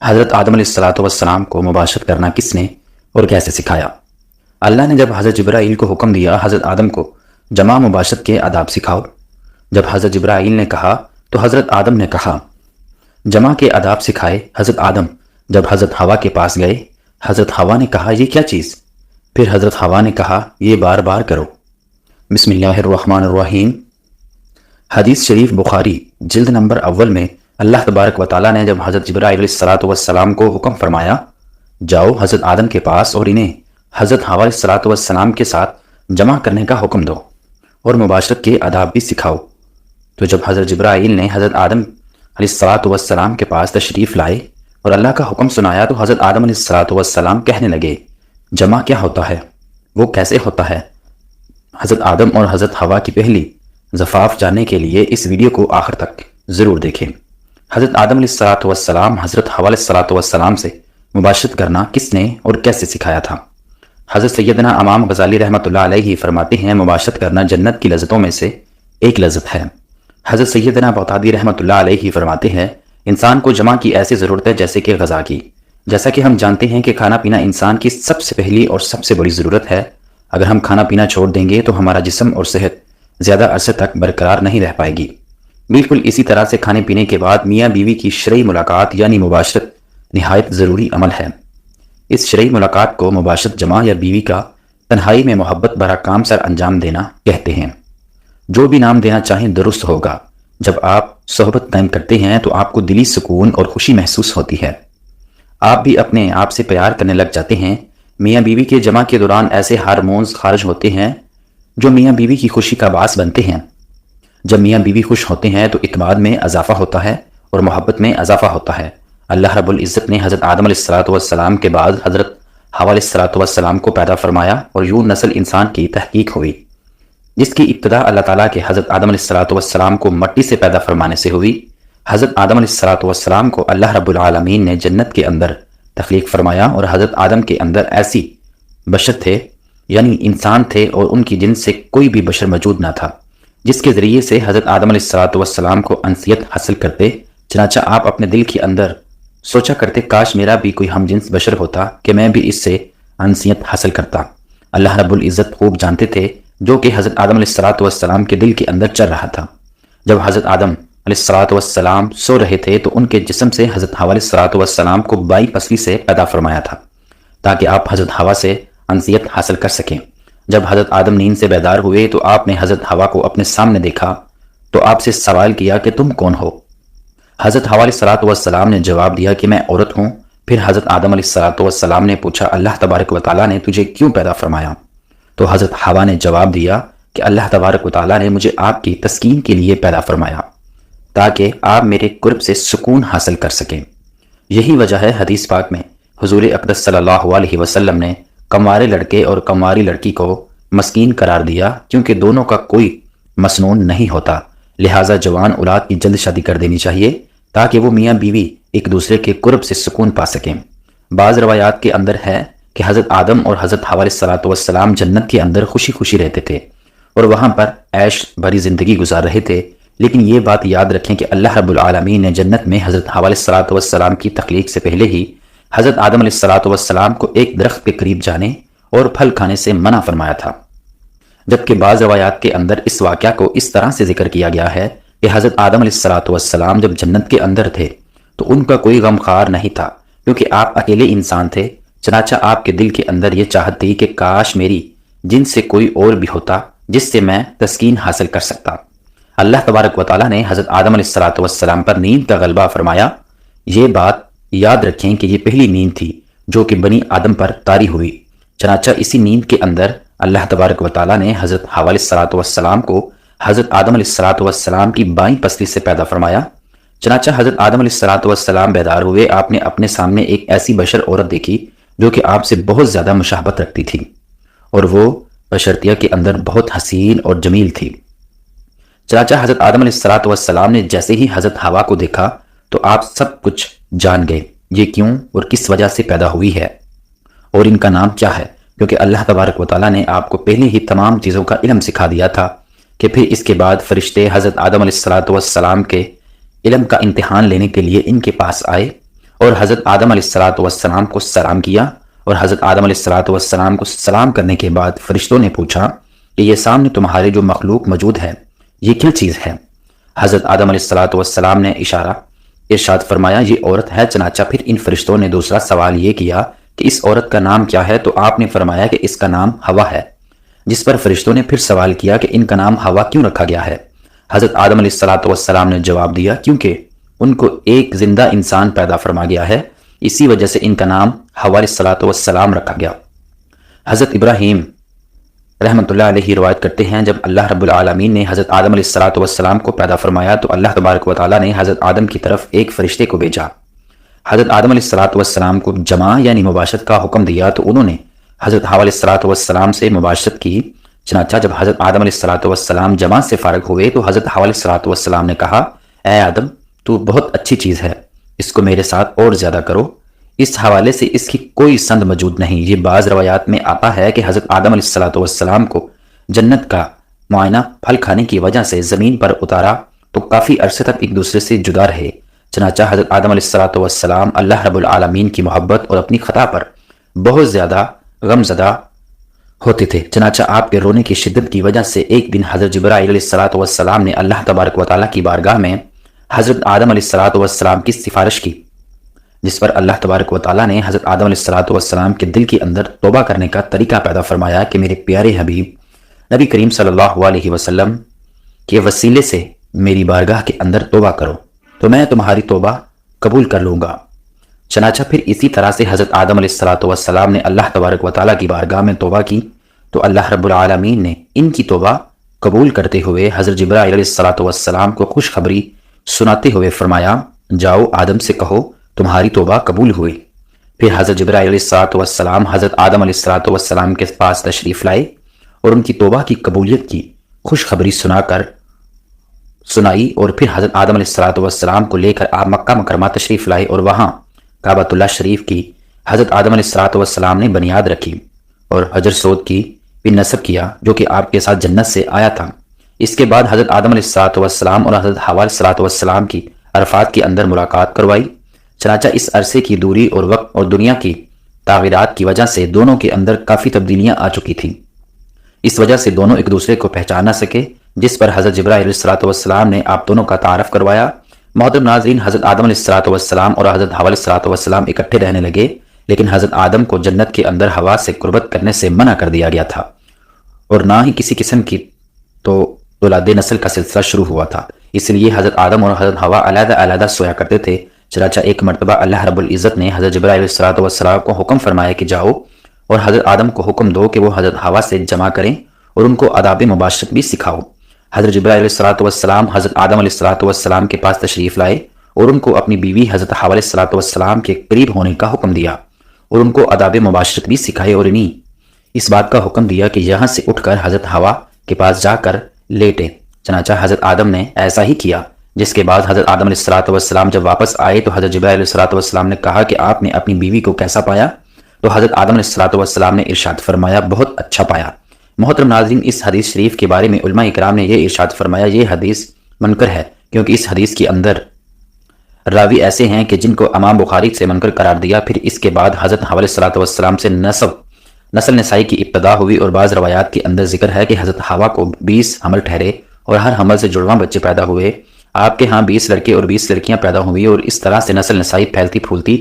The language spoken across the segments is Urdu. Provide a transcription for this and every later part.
حضرت آدم علیہ الصلوۃ والسلام کو مباشرت کرنا کس نے اور کیسے سکھایا؟ اللہ نے جب حضرت جبرائیل کو حکم دیا حضرت آدم کو جمع مباشرت کے آداب سکھاؤ۔ جب حضرت جبرائیل نے کہا تو حضرت آدم نے کہا جمع کے آداب سکھائے حضرت آدم جب حضرت حوا کے پاس گئے، حضرت حوا نے کہا یہ کیا چیز؟ پھر حضرت حوا نے کہا یہ بار بار کرو۔ بسم اللہ الرحمن الرحیم۔ حدیث شریف بخاری جلد نمبر اول میں اللہ تبارک و تعالیٰ نے جب حضرت جبرائیل علیہ الصلوۃ والسلام کو حکم فرمایا جاؤ حضرت آدم کے پاس اور انہیں حضرت حوا علیہ الصلوۃ والسلام کے ساتھ جمع کرنے کا حکم دو اور مباشرت کے آداب بھی سکھاؤ، تو جب حضرت جبرائیل نے حضرت آدم علیہ الصلوۃ والسلام کے پاس تشریف لائے اور اللہ کا حکم سنایا تو حضرت آدم علیہ الصلوۃ والسلام کہنے لگے جمع کیا ہوتا ہے، وہ کیسے ہوتا ہے؟ حضرت آدم اور حضرت حوا کی پہلی زفاف جاننے کے لیے اس ویڈیو کو آخر تک ضرور دیکھیں۔ حضرت آدم علیہ الصلوۃ والسلام حضرت حوا علیہ الصلوۃ والسلام سے مباشرت کرنا کس نے اور کیسے سکھایا تھا؟ حضرت سیدنا امام غزالی رحمۃ اللہ علیہ فرماتے ہیں مباشرت کرنا جنت کی لذتوں میں سے ایک لذت ہے۔ حضرت سیدنا بغدادی رحمۃ اللہ علیہ فرماتے ہیں انسان کو جمع کی ایسی ضرورت ہے جیسے کہ غذا کی۔ جیسا کہ ہم جانتے ہیں کہ کھانا پینا انسان کی سب سے پہلی اور سب سے بڑی ضرورت ہے۔ اگر ہم کھانا پینا چھوڑ دیں گے تو ہمارا جسم اور صحت زیادہ عرصے تک برقرار نہیں رہ پائے گی۔ بالکل اسی طرح سے کھانے پینے کے بعد میاں بیوی کی شرعی ملاقات یعنی مباشرت نہایت ضروری عمل ہے۔ اس شرعی ملاقات کو مباشرت جمع یا بیوی کا تنہائی میں محبت بھرا کام سر انجام دینا کہتے ہیں۔ جو بھی نام دینا چاہیں درست ہوگا۔ جب آپ صحبت قائم کرتے ہیں تو آپ کو دلی سکون اور خوشی محسوس ہوتی ہے، آپ بھی اپنے آپ سے پیار کرنے لگ جاتے ہیں۔ میاں بیوی کے جمع کے دوران ایسے ہارمونز خارج ہوتے ہیں جو میاں بیوی کی خوشی کا باعث بنتے ہیں۔ جب میاں بیوی خوش ہوتے ہیں تو اعتماد میں اضافہ ہوتا ہے اور محبت میں اضافہ ہوتا ہے۔ اللہ رب العزت نے حضرت آدم علیہ الصلوۃ والسلام کے بعد حضرت حوا علیہ الصلوۃ والسلام کو پیدا فرمایا اور یوں نسل انسان کی تحقیق ہوئی، جس کی ابتدا اللہ تعالیٰ کے حضرت آدم علیہ الصلوۃ والسلام کو مٹی سے پیدا فرمانے سے ہوئی۔ حضرت آدم علیہ الصلوۃ والسلام کو اللہ رب العالمین نے جنت کے اندر تخلیق فرمایا اور حضرت آدم کے اندر ایسی بشر تھے یعنی انسان تھے اور ان کی جنس سے کوئی بھی بشر موجود نہ تھا جس کے ذریعے سے حضرت آدم علیہ الصلوۃ والسلام کو انسیت حاصل کرتے۔ چنانچہ آپ اپنے دل کے اندر سوچا کرتے کاش میرا بھی کوئی ہم جنس بشر ہوتا کہ میں بھی اس سے انسیت حاصل کرتا۔ اللہ رب العزت خوب جانتے تھے جو کہ حضرت آدم علیہ الصلوۃ والسلام کے دل کے اندر چل رہا تھا۔ جب حضرت آدم علیہ الصلوۃ والسلام سو رہے تھے تو ان کے جسم سے حضرت حوا علیہ الصلوۃ والسلام کو بائیں پسلی سے پیدا فرمایا تھا تاکہ آپ حضرت حوا سے انسیت حاصل کر سکیں۔ جب حضرت آدم نیند سے بیدار ہوئے تو آپ نے حضرت حوا کو اپنے سامنے دیکھا تو آپ سے سوال کیا کہ تم کون ہو؟ حضرت حوا علیہ الصلوۃ والسلام نے جواب دیا کہ میں عورت ہوں۔ پھر حضرت آدم علیہ الصلوۃ والسلام نے پوچھا اللہ تبارک و تعالیٰ نے تجھے کیوں پیدا فرمایا؟ تو حضرت حوا نے جواب دیا کہ اللہ تبارک و تعالیٰ نے مجھے آپ کی تسکین کے لیے پیدا فرمایا تاکہ آپ میرے قرب سے سکون حاصل کر سکیں۔ یہی وجہ ہے حدیث پاک میں حضور اقدس صلی اللہ علیہ وسلم نے کنوارے لڑکے اور کنواری لڑکی کو مسکین قرار دیا کیونکہ دونوں کا کوئی مسنون نہیں ہوتا، لہٰذا جوان اولاد کی جلد شادی کر دینی چاہیے تاکہ وہ میاں بیوی ایک دوسرے کے قرب سے سکون پا سکیں۔ بعض روایات کے اندر ہے کہ حضرت آدم اور حضرت حوا علیہ الصلوۃ والسلام جنت کے اندر خوشی خوشی رہتے تھے اور وہاں پر عیش بھری زندگی گزار رہے تھے، لیکن یہ بات یاد رکھیں کہ اللہ رب العالمین نے جنت میں حضرت حوا علیہ الصلوۃ والسلام کی تخلیق سے پہلے ہی حضرت آدم علیہ الصلوۃ والسلام کو ایک درخت کے قریب جانے اور پھل کھانے سے منع فرمایا تھا، جبکہ بعض روایات کے اندر اس واقعہ کو اس طرح سے ذکر کیا گیا ہے کہ حضرت آدم علیہ الصلوۃ والسلام جب جنت کے اندر تھے تو ان کا کوئی غم خوار نہیں تھا کیونکہ آپ اکیلے انسان تھے۔ چنانچہ آپ کے دل کے اندر یہ چاہت تھی کہ کاش میری جن سے کوئی اور بھی ہوتا جس سے میں تسکین حاصل کر سکتا۔ اللہ تبارک و تعالیٰ نے حضرت آدم علیہ الصلوۃ والسلام پر نیند کا غلبہ فرمایا۔ یہ بات یاد رکھیں کہ یہ پہلی نیند تھی جو کہ بنی آدم پر طاری ہوئی۔ چنانچہ اسی نیند کے اندر اللہ تبارک و تعالیٰ نے حضرت حوا علیہ الصلوۃ والسلام کو حضرت آدم علیہ الصلوۃ والسلام کی بائیں پسلی سے پیدا فرمایا۔ چنانچہ حضرت آدم علیہ الصلوۃ والسلام بیدار ہوئے، آپ نے اپنے سامنے ایک ایسی بشر عورت دیکھی جو کہ آپ سے بہت زیادہ مشابہت رکھتی تھی اور وہ بشرطیہ کے اندر بہت حسین اور جمیل تھی۔ چنانچہ حضرت آدم علیہ الصلوۃ والسلام نے جیسے ہی حضرت حوا کو دیکھا تو آپ سب کچھ جان گئے، یہ کیوں اور کس وجہ سے پیدا ہوئی ہے اور ان کا نام کیا ہے، کیونکہ اللہ تبارک و تعالیٰ نے آپ کو پہلے ہی تمام چیزوں کا علم سکھا دیا تھا کہ پھر اس کے بعد فرشتے حضرت آدم علیہ الصلوۃ والسلام کے علم کا امتحان لینے کے لیے ان کے پاس آئے اور حضرت آدم علیہ السلام کو سلام کیا، اور حضرت آدم علیہ السلام کو سلام کرنے کے بعد فرشتوں نے پوچھا کہ یہ سامنے تمہارے جو مخلوق موجود ہے یہ کیا چیز ہے؟ حضرت آدم علیہ السلام نے ارشاد فرمایا یہ عورت ہے۔ چنانچہ پھر ان فرشتوں نے دوسرا سوال یہ کیا کہ اس عورت کا نام کیا ہے؟ تو آپ نے فرمایا کہ اس کا نام ہوا ہے، جس پر فرشتوں نے پھر سوال کیا کہ ان کا نام ہوا کیوں رکھا گیا ہے؟ حضرت آدم علیہ السلام نے جواب دیا کیونکہ ان کو ایک زندہ انسان پیدا فرما گیا ہے، اسی وجہ سے ان کا نام ہوا علیہ السلام رکھا گیا۔ حضرت ابراہیم رحمۃ اللہ علیہ روایت کرتے ہیں جب اللہ رب العالمین نے حضرت آدم علیہ السلام کو پیدا فرمایا تو اللہ تبارک و تعالیٰ نے حضرت آدم کی طرف ایک فرشتے کو بھیجا۔ حضرت آدم علیہ السلام کو جماع یعنی مباشرت کا حکم دیا تو انہوں نے حضرت حوا علیہ السلام سے مباشرت کی۔ چنانچہ جب حضرت آدم علیہ السلام جماع سے فارغ ہوئے تو حضرت حوا علیہ السلام نے کہا اے آدم تو بہت اچھی چیز ہے، اس کو میرے ساتھ اور زیادہ کرو۔ اس حوالے سے اس کی کوئی سند موجود نہیں۔ یہ بعض روایات میں آتا ہے کہ حضرت آدم علیہ السلام کو جنت کا معائنہ پھل کھانے کی وجہ سے زمین پر اتارا تو کافی عرصے تک ایک دوسرے سے جدا رہے۔ چنانچہ حضرت آدم علیہ السلام اللہ رب العالمین کی محبت اور اپنی خطا پر بہت زیادہ غم زدہ ہوتے تھے۔ چنانچہ آپ کے رونے کی شدت کی وجہ سے ایک دن حضرت جبرائیل علیہ السلام نے اللہ تبارک و تعالیٰ کی بارگاہ میں حضرت آدم علیہ السلام کی سفارش کی، جس پر اللہ تبارک و تعالیٰ نے حضرت آدم علیہ السلام کے دل کے اندر توبہ کرنے کا طریقہ پیدا فرمایا کہ میرے پیارے حبیب نبی کریم صلی اللہ علیہ وسلم کے وسیلے سے میری بارگاہ کے اندر توبہ کرو تو میں تمہاری توبہ قبول کر لوں گا۔ چنانچہ پھر اسی طرح سے حضرت آدم علیہ السلام نے اللہ تبارک و تعالیٰ کی بارگاہ میں توبہ کی تو اللہ رب العالمین نے ان کی توبہ قبول کرتے ہوئے حضرت جبرائیل علیہ السلام کو خوشخبری سناتے ہوئے فرمایا جاؤ آدم سے کہو تمہاری توبہ قبول ہوئی۔ پھر حضرت جبرائیل علیہ السلام حضرت آدم علیہ السلام کے پاس تشریف لائے اور ان کی توبہ کی قبولیت کی خوشخبری سنائی اور پھر حضرت آدم علیہ السلام کو لے کر آپ مکہ مکرمہ تشریف لائے اور وہاں کعبۃ اللہ شریف کی حضرت آدم علیہ السلام نے بنیاد رکھی اور حجر سود کی بھی نصب کیا جو کہ آپ کے ساتھ جنت سے آیا تھا۔ اس کے بعد حضرت آدم علیہ السلام اور حضرت حوا علیہ السلام کی عرفات کے اندر ملاقات کروائی۔ چنانچہ اس عرصے کی دوری اور وقت اور دنیا کی تغیرات کی وجہ سے دونوں کے اندر کافی تبدیلیاں آ چکی تھیں، اس وجہ سے دونوں ایک دوسرے کو پہچان نہ سکے، جس پر حضرت جبرائیل علیہ السلام نے آپ دونوں کا تعارف کروایا۔ محترم ناظرین، حضرت آدم علیہ السلام اور حضرت حوا علیہ السلام اکٹھے رہنے لگے، لیکن حضرت آدم کو جنت کے اندر ہوا سے قربت کرنے سے منع کر دیا گیا تھا اور نہ ہی کسی قسم کی تو اولاد نسل کا سلسلہ شروع ہوا تھا، اس لیے حضرت آدم اور حضرت حوا علیحدہ علیحدہ سویا کرتے تھے۔ چنانچہ ایک مرتبہ اللہ رب العزت نے حضرت جبرائیل علیہ السلام کو حکم فرمایا کہ جاؤ اور حضرت آدم کو حکم دو کہ وہ حضرت حوا سے جمع کریں اور ان کو آداب مباشرت بھی سکھاؤ۔ حضرت جبرائیل علیہ السلام حضرت آدم علیہ السلام کے پاس تشریف لائے اور ان کو اپنی بیوی حضرت حوا علیہ السلام کے قریب ہونے کا حکم دیا اور ان کو آداب مباشرت بھی سکھائے اور انہیں اس بات کا حکم دیا کہ یہاں سے اٹھ کر حضرت حوا کے پاس جا کر لیٹے۔ چنانچہ حضرت آدم نے ایسا ہی کیا، جس کے بعد حضرت آدم علیہ السلام جب واپس آئے تو حضرت جبرائیل علیہ السلام نے کہا کہ آپ نے اپنی بیوی کو کیسا پایا؟ تو حضرت آدم علیہ السلام نے ارشاد فرمایا بہت اچھا پایا۔ محترم ناظرین، اس حدیث شریف کے بارے میں علماء اکرام نے یہ ارشاد فرمایا یہ حدیث منکر ہے، کیونکہ اس حدیث کے اندر راوی ایسے ہیں کہ جن کو امام بخاری سے منکر قرار دیا۔ پھر اس کے بعد حضرت حوا علیہ السلام سے نسل نسائی کی ابتدا ہوئی اور بعض روایات کے اندر ذکر ہے کہ حضرت حوا کو 20 حمل ٹھہرے اور ہر حمل سے جڑواں بچے پیدا ہوئے۔ آپ کے ہاں 20 لڑکے اور 20 لڑکیاں پیدا ہوئی اور اس طرح سے نسل نسائی پھیلتی پھولتی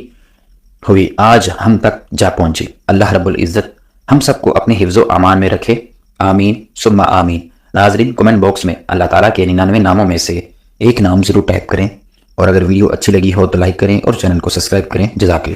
ہوئی آج ہم تک جا پہنچی۔ اللہ رب العزت ہم سب کو اپنے حفظ و امان میں رکھے، آمین ثم آمین۔ ناظرین، کمنٹ باکس میں اللہ تعالیٰ کے 99 ناموں میں سے ایک نام ضرور ٹائپ کریں اور اگر ویڈیو اچھی لگی ہو تو لائک کریں اور چینل کو سبسکرائب کریں۔ جزاک اللہ۔